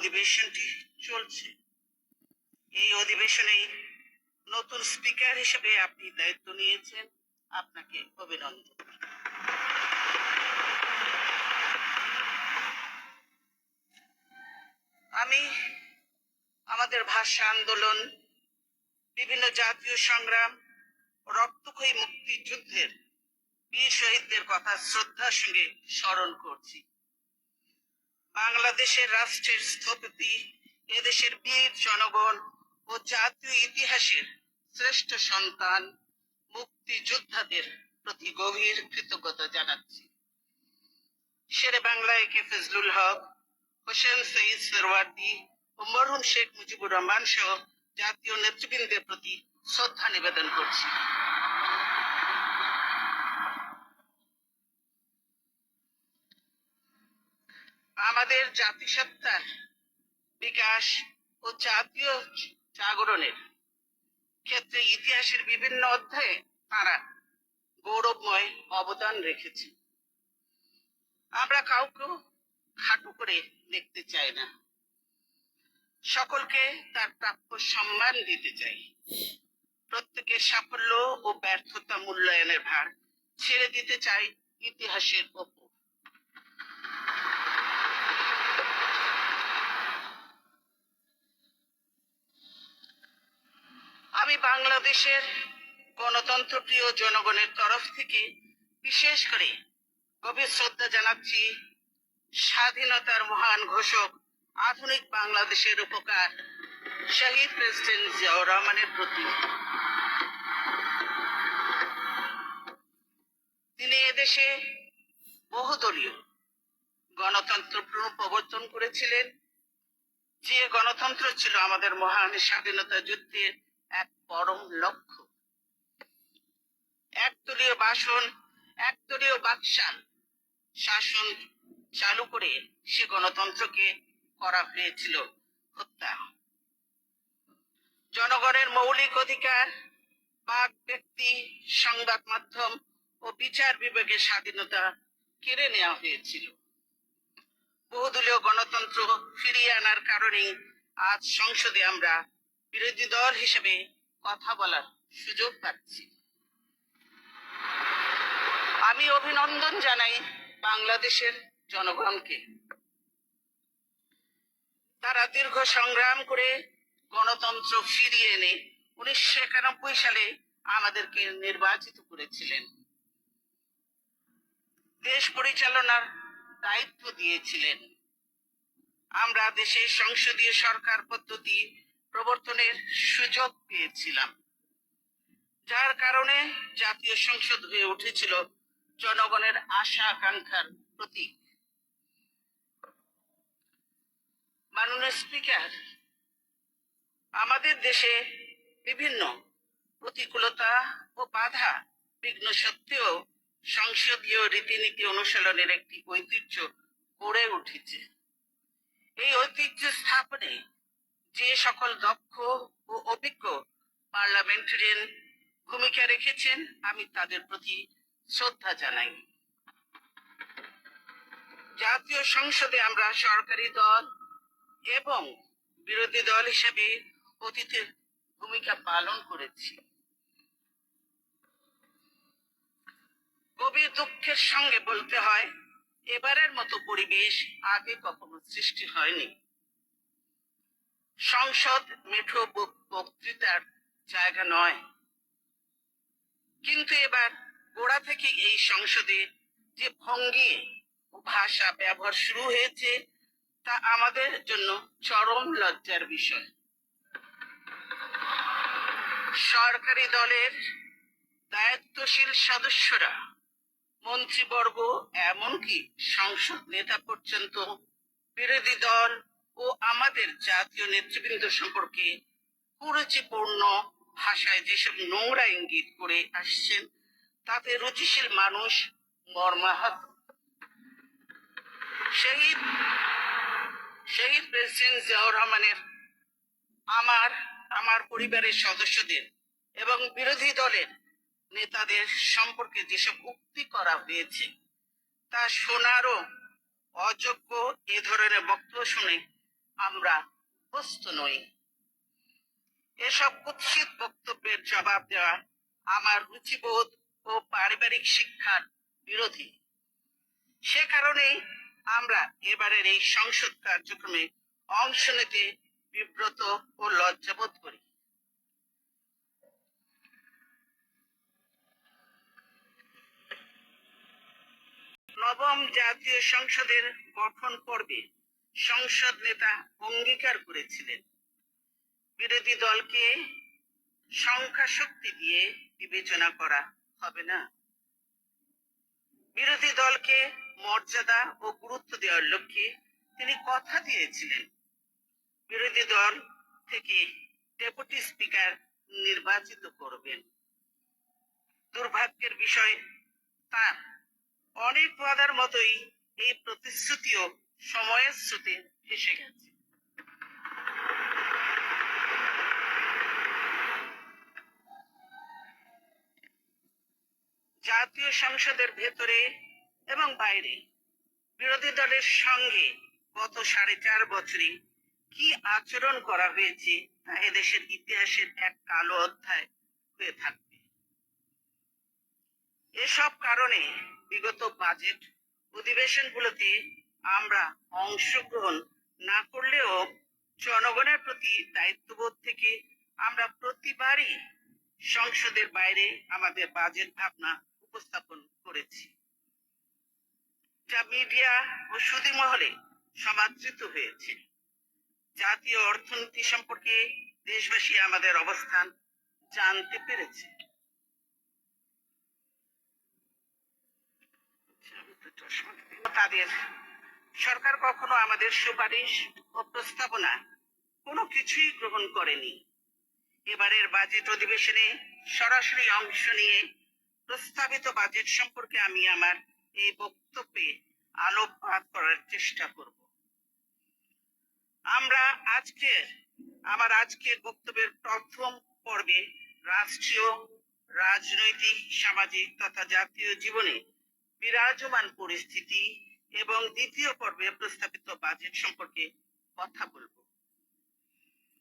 অধিবেশনটি চলছে। এই অধিবেশনে নতুন স্পিকার হিসেবে আপনি দায়িত্ব নিয়েছেন, আপনাকে অভিনন্দন। আমি আমাদের ভাষা আন্দোলন, বিভিন্ন জাতীয় সংগ্রাম, রক্তক্ষয়ী মুক্তিযুদ্ধের বীর শহীদদের কথা শ্রদ্ধার সঙ্গে স্মরণ করছি। বাংলাদেশের রাষ্ট্রের স্থপতি, এদেশের বীর জনগণ ও জাতীয় ইতিহাসের শ্রেষ্ঠ সন্তান মুক্তিযোদ্ধাদের প্রতি গভীর কৃতজ্ঞতা জানাচ্ছি। শেরে বাংলা একে ফজলুল হক, হোসেন সঈদ সোহরাওয়ার্দী ও মরহুম শেখ মুজিবুর রহমান সহ জাতীয় নেতৃবৃন্দের প্রতি শ্রদ্ধা নিবেদন করছি। আমাদের জাতিসত্তার বিকাশ ও জাতীয় জাগরণের ক্ষেত্রে ইতিহাসের বিভিন্ন অধ্যায়ে তারা গৌরবময় অবদান রেখেছে। আমরা কাউকে খাটো করে দেখতে চাই না, সকলকে তার প্রাপ্য সম্মান দিতে চাই। প্রত্যেকের সাফল্য ও ব্যর্থতা মূল্যায়নের ভার ছেড়ে দিতে চাই ইতিহাসের ওপর। আমি বাংলাদেশের গণতন্ত্র প্রিয় জনগণের তরফ থেকে বিশেষ করে গভীর শ্রদ্ধা জানাচ্ছি স্বাধীনতার মহান ঘোষক, আধুনিক বাংলাদেশের উপকার শহীদ প্রেসিডেন্ট জিয়াউর রহমানের প্রতি। তিনি এদেশে বহুদলীয় গণতন্ত্র প্রবর্তন করেছিলেন, যে গণতন্ত্র ছিল আমাদের মহান স্বাধীনতা যুদ্ধের এক পরম লক্ষ্য। একদলীয় বাসন, একদলীয় বাকশাল শাসন চালু করে সে গণতন্ত্রকে করা হয়েছিল হত্যা। জনগণের মৌলিক অধিকার, বাক ব্যক্তি, সংবাদ মাধ্যম ও বিচার বিভাগের স্বাধীনতা কেড়ে নেওয়া হয়েছিল। বহুদলীয় গণতন্ত্র ফিরিয়ে আনার কারণে আজ সংসদে আমরা বিরোধী দল হিসেবে কথা বলার সুযোগ পাচ্ছি। আমি অভিনন্দন জানাই বাংলাদেশের জনগণকে। তারা দীর্ঘ সংগ্রাম করে গণতন্ত্র ফিরিয়ে এনে 1991 সালে আমাদেরকে নির্বাচিত করেছিলেন, দেশ পরিচালনার দায়িত্ব দিয়েছিলেন। আমরা দেশের সংসদীয় সরকার পদ্ধতি প্রবর্তনের সুযোগ পেয়েছিলাম, যার কারণে জাতীয় সংসদ হয়ে উঠেছিল জনগণের আশা আকাঙ্ক্ষার প্রতীক। মাননীয় স্পিকার, আমাদের দেশে বিভিন্ন প্রতিকূলতা ও বাধা বিঘ্ন সত্ত্বেও সংসদীয় রীতিনীতি অনুশীলনের একটি ঐতিহ্য গড়ে উঠেছে। এই ঐতিহ্য স্থাপনে যে সকল দক্ষ ও অভিজ্ঞ পার্লামেন্টারিয়ান ভূমিকা রেখেছেন, আমি তাদের প্রতি শ্রদ্ধা জানাই। জাতীয় সংসদে আমরা সরকারি দল এবং বিরোধী দল হিসেবে অতীতের ভূমিকা পালন করেছি। গভীর দুঃখের সঙ্গে বলতে হয়, এবারের মতো পরিবেশ আগে কখনো সৃষ্টি হয়নি। সংসদ মেঠো বক্তৃতার জায়গা নয়, কিন্তু এবার গোড়া থেকে এই সংসদে যে ভঙ্গি ও ভাষা ব্যবহার শুরু হয়েছে, তা আমাদের জন্য চরম লজ্জার বিষয়। সরকারি দলের দায়িত্বশীল সদস্যরা, মন্ত্রীবর্গ, এমনকি সংসদ নেতা পর্যন্ত বিরোধী দল ও আমাদের জাতীয় নেতৃবৃন্দ সম্পর্কে কুরুচিপূর্ণ ভাষায় যেসব নোংরা ইঙ্গিত করে আসছেন, তাতে রুচিশীল মানুষ মর্মাহত। শহীদ প্রেসিডেন্ট জিয়াউর রহমানের আমার পরিবারের সদস্যদের এবং বিরোধী দলের নেতাদের সম্পর্কে যেসব উক্তি করা হয়েছে, তা শোনারও অযোগ্য। এ ধরনের বক্তব্য শুনে আমরা বস্তু নই। এসব কুৎসিত বক্তব্যের জবাব দেওয়া আমার রুচিবোধ ও পারিবারিক শিক্ষার বিরোধী। সে কারণেই আমরা এবারের এই সংসদ কার্যক্রমে অংশ নিতে বিব্রত ও লজ্জাবোধ করি। নবম জাতীয় সংসদের গঠন পর্বে সংসদ নেতা অঙ্গীকার করেছিলেন, বিরোধী দলকে সংখ্যা শক্তি দিয়ে বিবেচনা করা হবে না। বিরোধী দলকে মর্যাদা ও গুরুত্ব দেওয়ার লক্ষ্যে তিনি কথা দিয়েছিলেন, বিরোধী দল থেকে ডেপুটি স্পিকার নির্বাচিত করবেন। দুর্ভাগ্যের বিষয়, তার অনেক ওয়াদার মতোই এই প্রতিশ্রুতিও সময়ের স্রোতে ভেসে গেছে। জাতীয় সংসদের ভেতরে এবং বাইরে বিরোধী দলের সঙ্গে গত 4.5 বছরে কি আচরণ করা হয়েছে তা এদেশের ইতিহাসের এক কালো অধ্যায় হয়ে থাকবে। এসব কারণে বিগত বাজেট অধিবেশনগুলোতে আমরা অংশগ্রহণ না করলেও জনগণের প্রতি দায়িত্ববোধ থেকে আমরা প্রতিবারই সংসদের বাইরে আমাদের বাজেট ভাবনা উপস্থাপন করেছি, যা মিডিয়া ও সুধী মহলে সমাদৃত হয়েছে। জাতীয় অর্থনীতি সম্পর্কে দেশবাসী আমাদের অবস্থান জানতে পেরেছে। তাদের সরকার কখনো আমাদের সুপারিশ ও প্রস্তাবনা কোনো কিছুই গ্রহণ করেনি। এবারের বাজেট অধিবেশনে সরাসরি অংশ নিয়ে প্রস্তাবিত বাজেট সম্পর্কে আমি আমার এই বক্তব্যে আলোকপাত করার চেষ্টা করব। আমরা আমার আজকের বক্তব্যের প্রথম পর্বে রাষ্ট্রীয়, রাজনৈতিক, সামাজিক তথা জাতীয় জীবনে বিরাজমান পরিস্থিতি এবং দ্বিতীয় পর্বে প্রস্তাবিত বাজেট সম্পর্কে কথা বলবো।